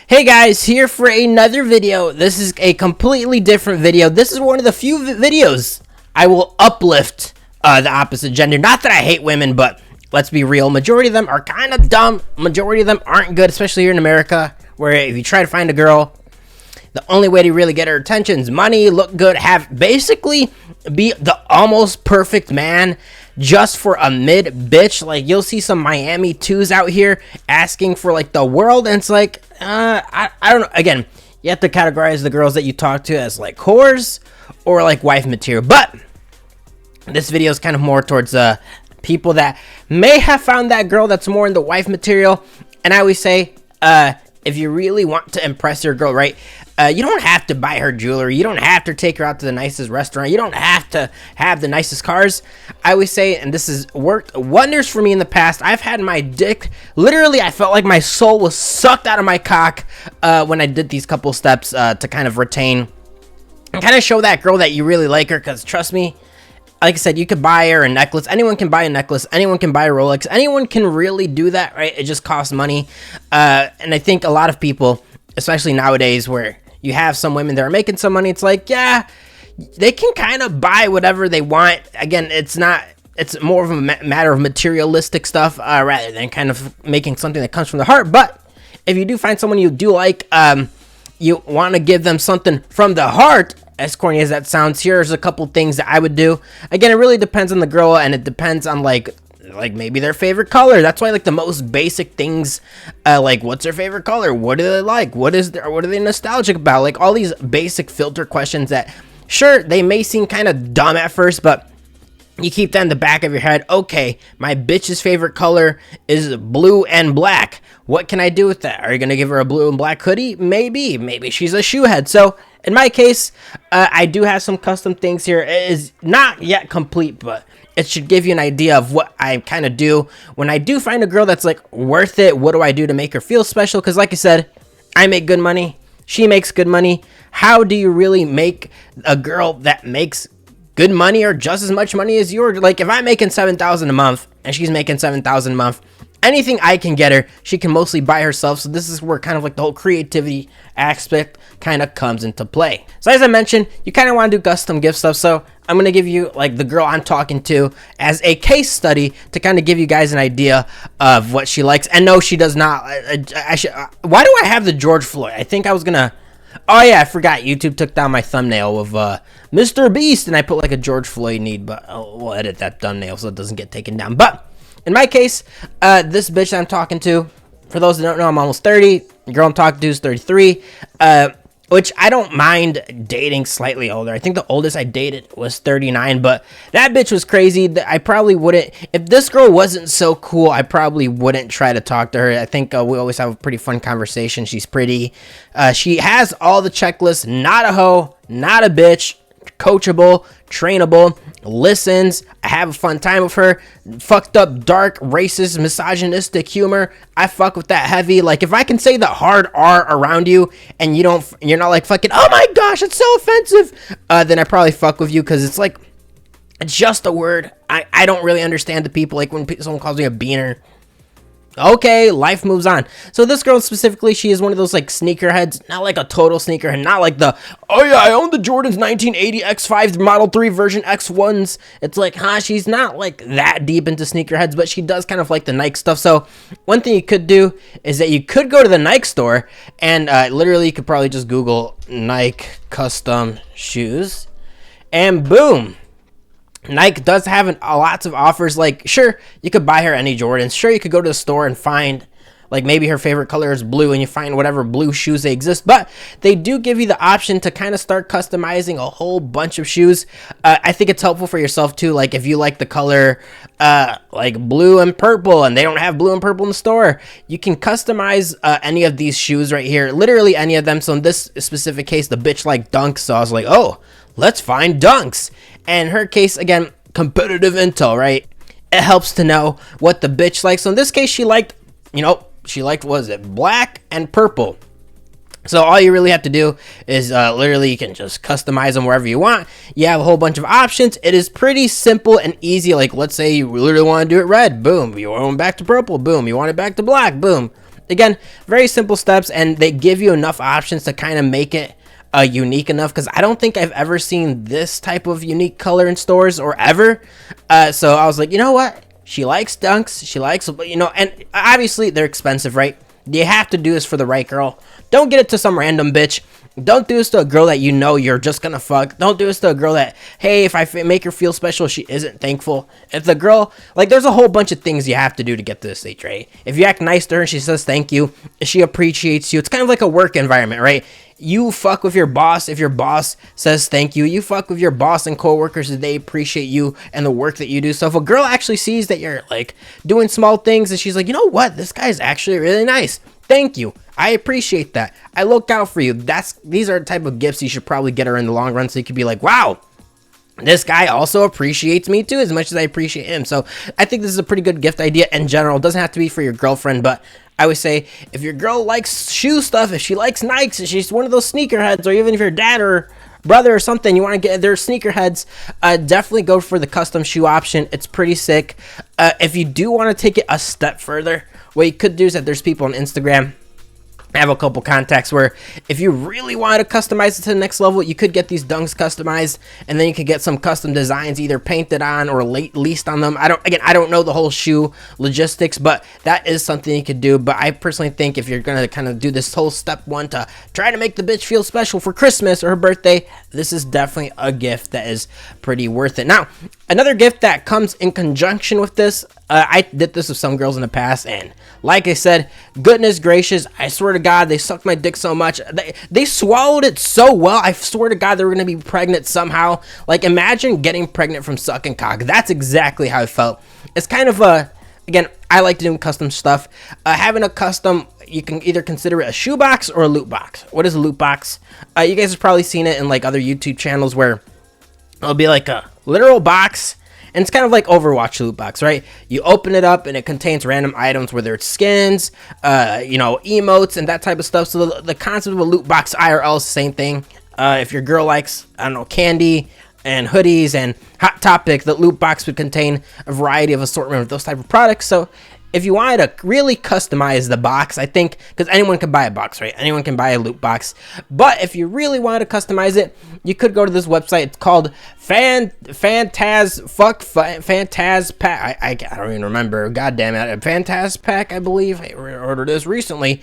Hey guys, here for another video. This is a completely different video. This is one of the few videos I will uplift the opposite gender. Not that I hate women, but let's be real. Majority of them are kind of dumb. Majority of them aren't good, especially here in America, where if you try to find a girl, the only way to really get her attention is money, look good, basically be the almost perfect man just for a mid bitch. Like, you'll see some Miami 2s out here asking for like the world, and it's like, I don't know. Again, you have to categorize the girls that you talk to as like whores or like wife material. But this video is kind of more towards people that may have found that girl that's more in the wife material. And I always say, if you really want to impress your girl, right? You don't have to buy her jewelry. You don't have to take her out to the nicest restaurant. You don't have to have the nicest cars. I always say, and this has worked wonders for me in the past, I've had my dick, literally, I felt like my soul was sucked out of my cock when I did these couple steps to kind of retain and kind of show that girl that you really like her. Because trust me, like I said, you could buy her a necklace. Anyone can buy a necklace. Anyone can buy a Rolex. Anyone can really do that, right? It just costs money. And I think a lot of people, especially nowadays where you have some women that are making some money, it's like, yeah, they can kind of buy whatever they want. Again, it's more of a matter of materialistic stuff rather than kind of making something that comes from the heart. But if you do find someone you do like, you want to give them something from the heart, as corny as that sounds, here's a couple things that I would do. Again, it really depends on the girl, and it depends on like maybe their favorite color. That's why like the most basic things, like what's their favorite color, what do they like, what are they nostalgic about, like all these basic filter questions that, sure, they may seem kind of dumb at first, but you keep that in the back of your head. Okay, my bitch's favorite color is blue and black. What can I do with that? Are you gonna give her a blue and black hoodie? Maybe she's a shoe head. So in my case, I do have some custom things here. It is not yet complete, but it should give you an idea of what I kind of do when I do find a girl that's like worth it. What do I do to make her feel special? Because like I said, I make good money. She makes good money. How do you really make a girl that makes good money or just as much money as yours? Like, if I'm making $7,000 a month and she's making $7,000 a month, anything I can get her, she can mostly buy herself. So this is where kind of like the whole creativity aspect kind of comes into play. So as I mentioned, you kind of want to do custom gift stuff. So I'm going to give you like the girl I'm talking to as a case study to kind of give you guys an idea of what she likes. And no, she does not. Why do I have the George Floyd? I think I was going to. Oh yeah, I forgot. YouTube took down my thumbnail of Mr. Beast, and I put like a George Floyd need, but we'll edit that thumbnail so it doesn't get taken down. But in my case, this bitch I'm talking to, for those that don't know, I'm almost 30. The girl I'm talking to is 33, which I don't mind dating slightly older. I think the oldest I dated was 39, but that bitch was crazy. I probably wouldn't, if this girl wasn't so cool, I probably wouldn't try to talk to her. I think we always have a pretty fun conversation. She's pretty. She has all the checklists. Not a hoe, not a bitch, coachable, trainable, listens. I have a fun time with her. Fucked up, dark, racist, misogynistic humor, I fuck with that heavy. Like, if I can say the hard R around you and you're not like fucking, oh my gosh, it's so offensive, then I probably fuck with you, because it's like, it's just a word. I don't really understand the people, like when someone calls me a beaner. Okay, life moves on. So this girl specifically, she is one of those like sneakerheads, not like a total sneakerhead, not like the, oh yeah, I own the Jordan's 1980 X5 Model 3 version X1s. It's like, she's not like that deep into sneakerheads, but she does kind of like the Nike stuff. So one thing you could do is that you could go to the Nike store and literally you could probably just Google Nike custom shoes, and boom. Nike does have lots of offers. Like, sure, you could buy her any Jordans. Sure, you could go to the store and find, like, maybe her favorite color is blue, and you find whatever blue shoes they exist. But they do give you the option to kind of start customizing a whole bunch of shoes. I think it's helpful for yourself, too. Like, if you like the color, like, blue and purple, and they don't have blue and purple in the store, you can customize any of these shoes right here. Literally any of them. So in this specific case, the bitch liked Dunks. So I was like, oh, let's find Dunks. And in her case, again, competitive intel, right? It helps to know what the bitch likes. So in this case, she liked, what was it, black and purple. So all you really have to do is literally you can just customize them wherever you want. You have a whole bunch of options. It is pretty simple and easy. Like, let's say you literally want to do it red. Boom. You want it back to purple. Boom. You want it back to black. Boom. again, very simple steps, and they give you enough options to kind of make it unique enough, because I don't think I've ever seen this type of unique color in stores or ever. So I was like, you know what? She likes dunks. She likes, and obviously they're expensive, right? You have to do this for the right girl. Don't get it to some random bitch. Don't do this to a girl that you know you're just gonna fuck. Don't do this to a girl that, hey, if I make her feel special, she isn't thankful. If the girl, like, there's a whole bunch of things you have to do to get to this stage, right? If you act nice to her and she says thank you, she appreciates you. It's kind of like a work environment, right? You fuck with your boss if your boss says thank you. You fuck with your boss and coworkers if they appreciate you and the work that you do. So if a girl actually sees that you're, like, doing small things and she's like, you know what, this guy's actually really nice, thank you, I appreciate that, I look out for you. These are the type of gifts you should probably get her in the long run, so you could be like, wow, this guy also appreciates me too as much as I appreciate him. So I think this is a pretty good gift idea in general. It doesn't have to be for your girlfriend, but I would say if your girl likes shoe stuff, if she likes Nikes, if she's one of those sneakerheads, or even if your dad or brother or something, you want to get their sneakerheads, definitely go for the custom shoe option. It's pretty sick. If you do want to take it a step further, what you could do is that there's people on Instagram, I have a couple contacts where if you really wanted to customize it to the next level, you could get these dunks customized, and then you could get some custom designs either painted on or leased on them. I don't know the whole shoe logistics, but that is something you could do. But I personally think if you're going to kind of do this whole step one to try to make the bitch feel special for Christmas or her birthday, this is definitely a gift that is pretty worth it. Now, another gift that comes in conjunction with this, I did this with some girls in the past, and like I said, goodness gracious, I swear to God, they sucked my dick so much. They swallowed it so well, I swear to God, they were going to be pregnant somehow. Like, imagine getting pregnant from sucking cock. That's exactly how I felt. It's kind of again, I like doing custom stuff. Having a custom, you can either consider it a shoebox or a loot box. What is a loot box? You guys have probably seen it in, like, other YouTube channels where it'll be like a literal box, and it's kind of like Overwatch loot box, right? You open it up and it contains random items, whether it's skins, emotes, and that type of stuff. So the concept of a loot box IRL is the same thing. If your girl likes, I don't know, candy and hoodies and Hot Topic, the loot box would contain a variety of assortment of those type of products. So if you wanted to really customize the box, I think, because anyone can buy a box, right? Anyone can buy a loot box. But if you really wanted to customize it, you could go to this website. It's called Fantaz Pack. I don't even remember. God damn it. Fantaz Pack, I believe. I ordered this recently.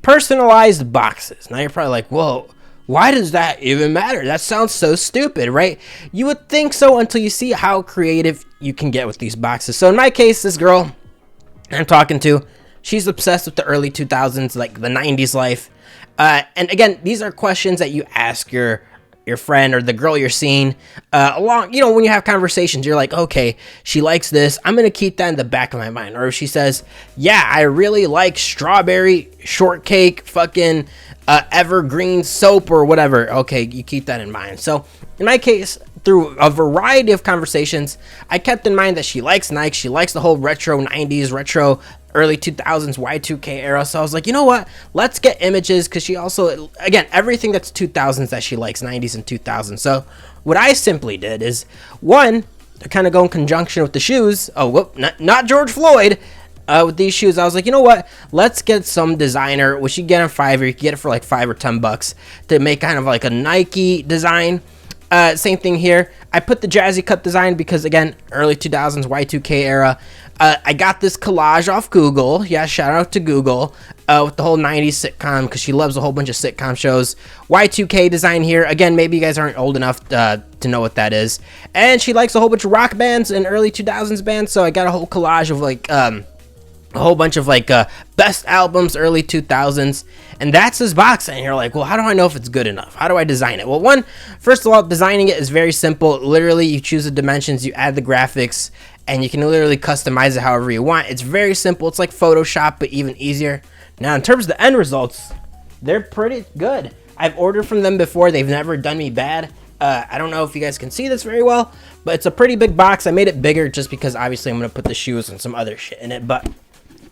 Personalized boxes. Now you're probably like, whoa, why does that even matter? That sounds so stupid, right? You would think so until you see how creative you can get with these boxes. So in my case, this girl I'm talking to, she's obsessed with the early 2000s, like the 90s life. And again, these are questions that you ask your friend or the girl you're seeing along, when you have conversations. You're like, okay, she likes this, I'm gonna keep that in the back of my mind. Or if she says, yeah, I really like strawberry shortcake fucking evergreen soap or whatever, okay, you keep that in mind. So in my case, through a variety of conversations, I kept in mind that she likes Nike, she likes the whole retro 90s, retro early 2000s Y2K era. So I was like, you know what, let's get images, because she also, again, everything that's 2000s that she likes, 90s and 2000s. So what I simply did is, one, to kind of go in conjunction with the shoes, not George Floyd, with these shoes, I was like, you know what, let's get some designer, which you get on Fiverr, you can get it for like $5 or $10 to make kind of like a Nike design. Same thing here. I put the Jazzy Cut design because, again, early 2000s Y2K era. I got this collage off Google. Yeah, shout out to Google with the whole 90s sitcom, because she loves a whole bunch of sitcom shows. Y2K design here. Again, maybe you guys aren't old enough to know what that is. And she likes a whole bunch of rock bands and early 2000s bands, so I got a whole collage of like a whole bunch of like best albums early 2000s, and that's his box. And you're like, well, how do I know if it's good enough? How do I design it? Well, first of all, designing it is very simple. Literally, you choose the dimensions, you add the graphics, and you can literally customize it however you want. It's very simple. It's like Photoshop, but even easier. Now, in terms of the end results, they're pretty good. I've ordered from them before. They've never done me bad. I don't know if you guys can see this very well, but it's a pretty big box. I made it bigger just because obviously I'm going to put the shoes and some other shit in it, but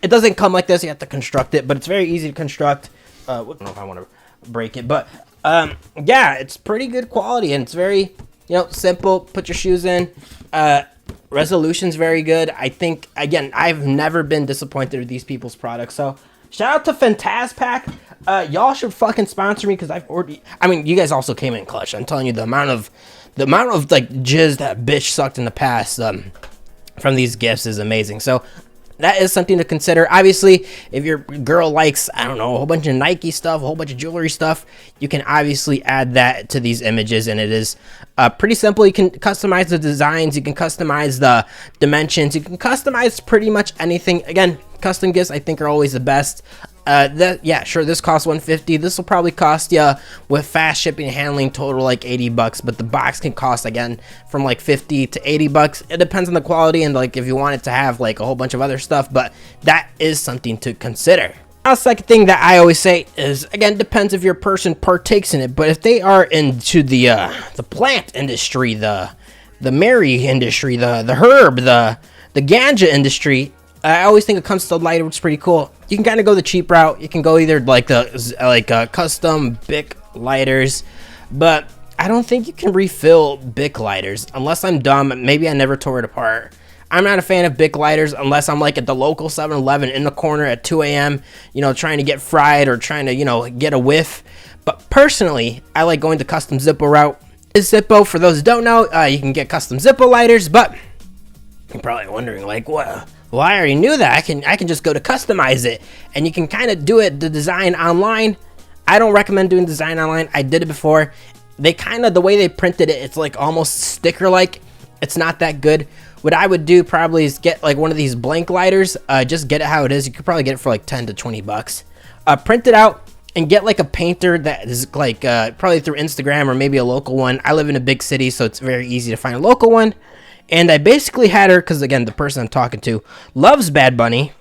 it doesn't come like this. You have to construct it, but it's very easy to construct. I don't know if I want to break it, but yeah, it's pretty good quality, and it's very, simple. Put your shoes in. Resolution's very good. I think, again, I've never been disappointed with these people's products, so Shout out to Fantaspack. Y'all should fucking sponsor me, because I've already, I mean, you guys also came in clutch. I'm telling you, the amount of like jizz that bitch sucked in the past from these gifts is amazing. So that is something to consider. Obviously, if your girl likes, I don't know, a whole bunch of Nike stuff, a whole bunch of jewelry stuff, you can obviously add that to these images, and it is pretty simple. You can customize the designs, you can customize the dimensions, you can customize pretty much anything. Again, custom gifts I think are always the best. Yeah, sure, this costs $150. This will probably cost you, with fast shipping and handling, total like $80, but the box can cost, again, from like $50 to $80. It depends on the quality and like if you want it to have like a whole bunch of other stuff, but that is something to consider. Now, second thing that I always say is, again, depends if your person partakes in it, but if they are into the plant industry, the Mary industry, the herb, the ganja industry, I always think it comes to the lighter, which is pretty cool. You can kind of go the cheap route. You can go either like the custom Bic lighters, but I don't think you can refill Bic lighters unless I'm dumb. Maybe I never tore it apart. I'm not a fan of Bic lighters unless I'm like at the local 7-Eleven in the corner at 2 a.m., you know, trying to get fried or trying to, you know, get a whiff. But personally, I like going the custom Zippo route. Zippo, for those who don't know, you can get custom Zippo lighters, but you're probably wondering, like, what? Well, I already knew that. I can just go to customize it, and you can kind of do it, the design online. I don't recommend doing design online. I did it before. They kind of, the way they printed it, it's like almost sticker-like. It's not that good. What I would do probably is get like one of these blank lighters. Just get it how it is. You could probably get it for like 10 to 20 bucks. Print it out and get like a painter that is like probably through Instagram or maybe a local one. I live in a big city, so it's very easy to find a local one. And I basically had her, because again, the person I'm talking to loves Bad Bunny.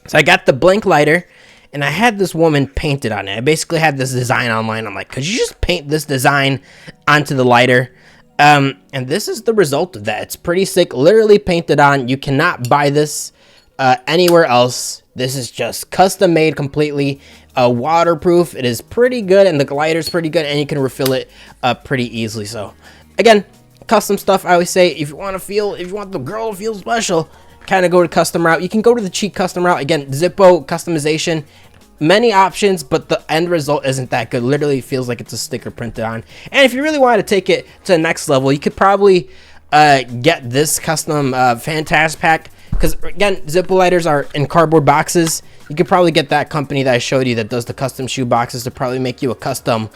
So I got the blank lighter, and I had this woman paint it on it. I basically had this design online. I'm like, could you just paint this design onto the lighter? And this is the result of that. It's pretty sick, literally painted on. You cannot buy this anywhere else. This is just custom made completely, waterproof. It is pretty good, and the lighter's pretty good, and you can refill it pretty easily. So again, custom stuff, I always say, if you want the girl to feel special, kind of go to custom route. You can go to the cheap custom route. Again, Zippo customization, many options, but the end result isn't that good. Literally feels like it's a sticker printed on. And if you really want to take it to the next level, you could probably get this custom Fantaspack, because again, Zippo lighters are in cardboard boxes. You could probably get that company that I showed you that does the custom shoe boxes to probably make you a custom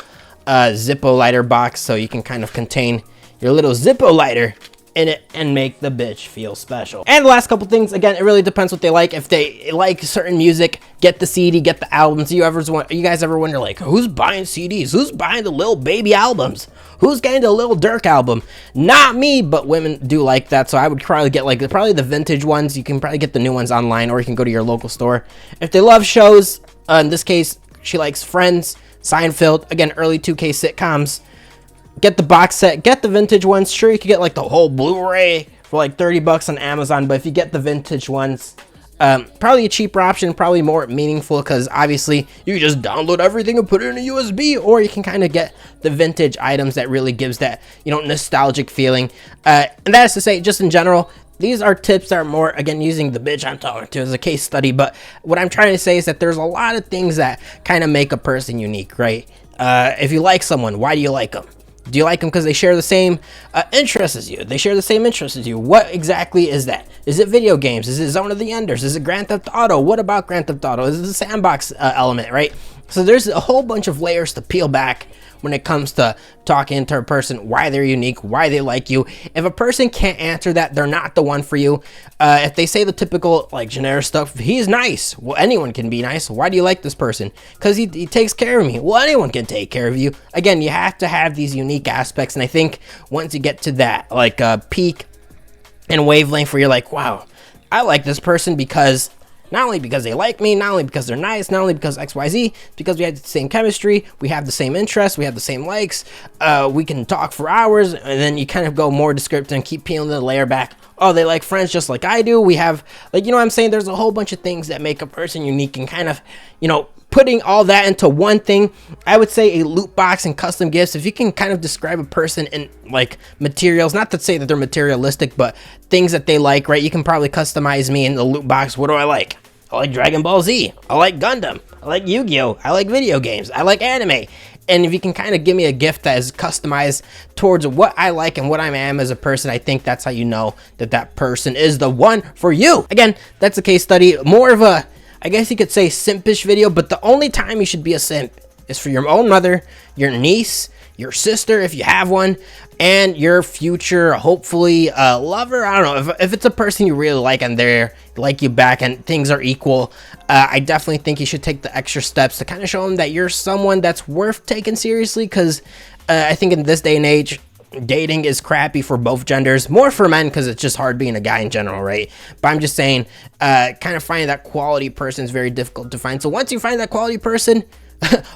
Zippo lighter box, so you can kind of contain your little Zippo lighter in it and make the bitch feel special. And the last couple things, again, it really depends what they like. If they like certain music, get the CD, get the albums. You guys ever wonder, like, who's buying CDs? Who's buying the Lil Baby albums? Who's getting the Lil Durk album? Not me, but women do like that. So I would probably get like probably the vintage ones. You can probably get the new ones online, or you can go to your local store. If they love shows, in this case, she likes Friends, Seinfeld, again, early 2K sitcoms. Get the box set, get the vintage ones. Sure, you could get like the whole Blu-ray for like 30 bucks on Amazon, but if you get the vintage ones, probably a cheaper option, probably more meaningful, because obviously you can just download everything and put it in a USB, or you can kind of get the vintage items that really gives that, you know, nostalgic feeling. And that is to say, just in general, these are tips that are more, again, using the bitch I'm talking to as a case study, but what I'm trying to say is that there's a lot of things that kind of make a person unique, right? If you like someone, why do you like them? Do you like them because they share the same interests as you? They share the same interests as you. What exactly is that? Is it video games? Is it Zone of the Enders? Is it Grand Theft Auto? What about Grand Theft Auto? Is it the sandbox element, right? So there's a whole bunch of layers to peel back when it comes to talking to a person, why they're unique, why they like you. If a person can't answer that, they're not the one for you. If they say the typical, like, generic stuff, he's nice. Well, anyone can be nice. Why do you like this person? Because he takes care of me. Well, anyone can take care of you. Again, you have to have these unique aspects, and I think once you get to that, like, peak and wavelength where you're like, wow, I like this person because not only because they like me, not only because they're nice, not only because XYZ, because we have the same chemistry, we have the same interests, we have the same likes, we can talk for hours, and then you kind of go more descriptive and keep peeling the layer back. Oh, they like Friends just like I do. We have, like, you know what I'm saying? There's a whole bunch of things that make a person unique, and kind of, you know, putting all that into one thing, I would say a loot box and custom gifts. If you can kind of describe a person in like materials, not to say that they're materialistic, but things that they like, right? You can probably customize me in the loot box. What do I like? I like Dragon Ball Z. I like Gundam. I like Yu-Gi-Oh. I like video games. I like anime. And if you can kind of give me a gift that is customized towards what I like and what I am as a person, I think that's how you know that that person is the one for you. Again, that's a case study. More of a, I guess you could say, simpish video, but the only time you should be a simp is for your own mother, your niece, your sister, if you have one, and your future, hopefully, lover. I don't know, if it's a person you really like and they like you back and things are equal, I definitely think you should take the extra steps to kind of show them that you're someone that's worth taking seriously, because I think in this day and age, dating is crappy for both genders, more for men because it's just hard being a guy in general, right? But I'm just saying, kind of finding that quality person is very difficult to find. So once you find that quality person,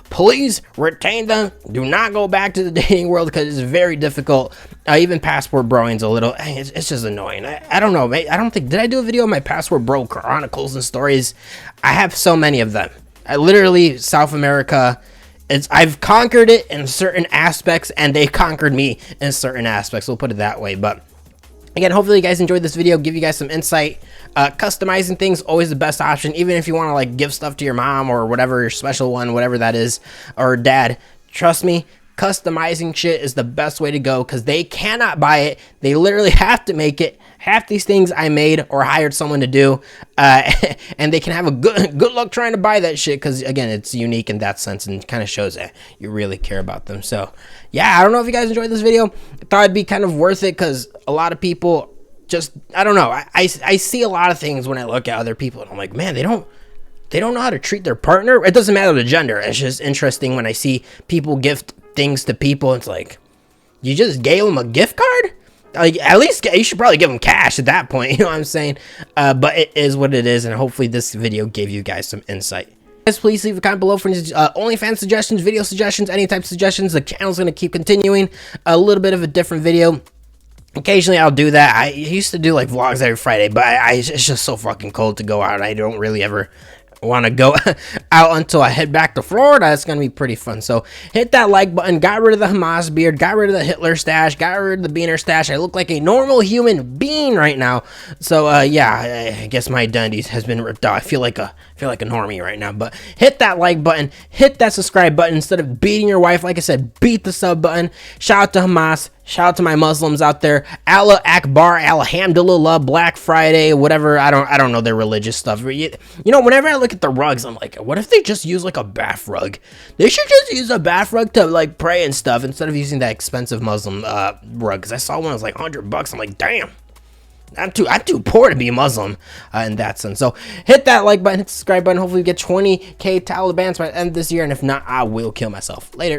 please retain them. Do not go back to the dating world because it's very difficult. Even passport broing's a little, it's just annoying. I don't know. I don't think, did I do a video on my passport bro chronicles and stories? I have so many of them. I literally, South America, I've conquered it in certain aspects and they conquered me in certain aspects. We'll put it that way. But again, hopefully you guys enjoyed this video, give you guys some insight. Customizing things, always the best option, even if you want to like give stuff to your mom or whatever, your special one, whatever that is, or dad. Trust me, customizing shit is the best way to go because they cannot buy it. They literally have to make it. Half these things I made or hired someone to do, and they can have a good luck trying to buy that shit because, again, it's unique in that sense and kind of shows that you really care about them. So, yeah, I don't know if you guys enjoyed this video. I thought it'd be kind of worth it because a lot of people just, I don't know. I see a lot of things when I look at other people, and I'm like, man, they don't know how to treat their partner. It doesn't matter the gender. It's just interesting when I see people gift things to people. It's like, you just gave them a gift card? Like, at least you should probably give them cash at that point, you know what I'm saying? But it is what it is, and hopefully this video gave you guys some insight. Guys, please leave a comment below for any OnlyFans suggestions, video suggestions, any type of suggestions. The channel's going to keep continuing. A little bit of a different video. Occasionally I'll do that. I used to do like vlogs every Friday, but it's just so fucking cold to go out. I don't really ever want to go out until I head back to Florida. It's gonna be pretty fun. So hit that like button. Got rid of the Hamas beard, got rid of the Hitler stash, got rid of the Beaner stash. I look like a normal human being right now. So yeah, I guess my identity has been ripped out. I feel like a normie right now. But hit that like button, hit that subscribe button. Instead of beating your wife, like I said, beat the sub button. Shout out to Hamas. Shout out to my Muslims out there. Allah Akbar, Alhamdulillah, Black Friday, whatever. I don't know their religious stuff. You know, whenever I look at the rugs, I'm like, what if they just use like a bath rug? They should just use a bath rug to like pray and stuff instead of using that expensive Muslim rug. Because I saw one that was like $100. I'm like, damn. I'm too poor to be a Muslim in that sense. So hit that like button, hit the subscribe button. Hopefully we get 20K Talibans by the end of this year. And if not, I will kill myself. Later.